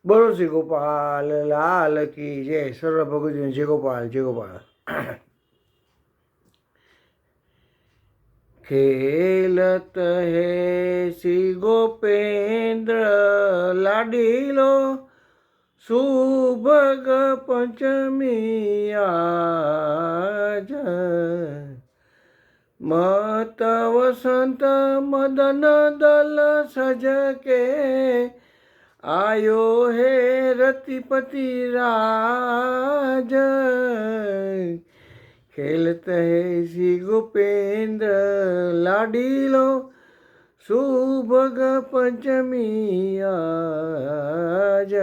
બોલો શ્રી ગોપાલ લાલ કી જય. સર્વ ભગવતી જય ગોપાલ જય ગોપાલ. ખેલત હે શ્રી ગોપેન્દ્ર લાડીલો સુભગ પંચમી આજ મત વસંત મદન દલ સજ કે आयो हे रतिपति राज खेलत है श्री गोपेंद्र लाडीलो सुभग पंचमी आज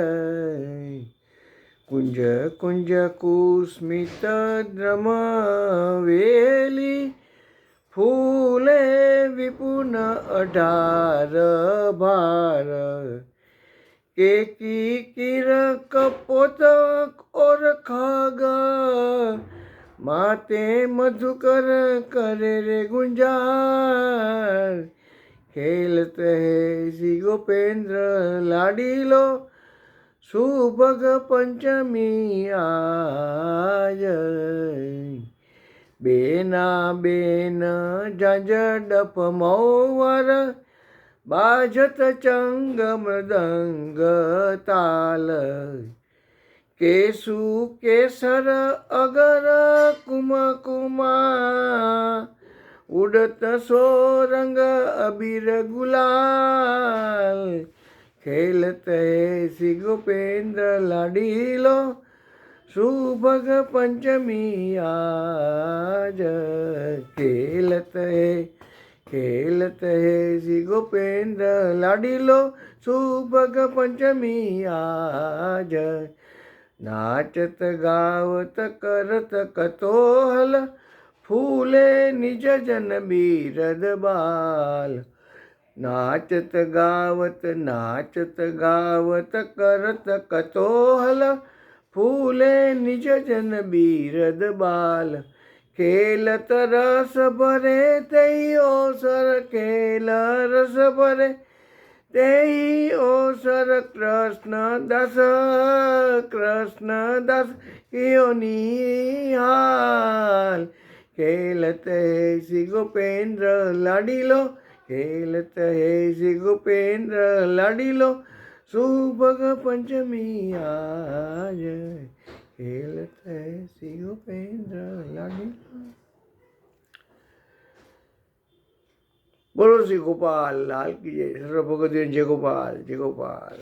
कुंज कुंज कुस्मित द्रम वेली फूले विपुन अठार भार केकी किर कपोत और खाग माते मधुकर करे रे गुंजार खेलत है श्री गोपेंद्र लाडीलो सुभग पंचमी आज बेना बेन जंज डप मौवर बाजत चंग मृदंग ताल केसु केसर अगर कुम कुमा उड़त सोरंग अबीर गुलाल खेलत है श्री गोपेंद्र लाडीलो सुभग पंचमी आज खेलत है श्री गोपेंद्र लाडीलो सुभग पंचमी आज नाचत गावत करत कतोहल फूले निज जन बीरद बाल नाचत गावत करत कतोहल फूले निज जन बीरद बाल खेलत रस भरे तेई ओसर खेल रस भरे तेई ओसर कृष्ण दास यो निहाल खेलत है श्री गोपेंद्र लाडीलो खेलत है श्री गोपेंद्र लाडीलो सुभग पंचमी आज खेलत है श्री गोपेंद्र लाडीलो. बोलो श्री गोपाल लाल की जय. सर्व भगवती जय गोपाल जय गोपाल.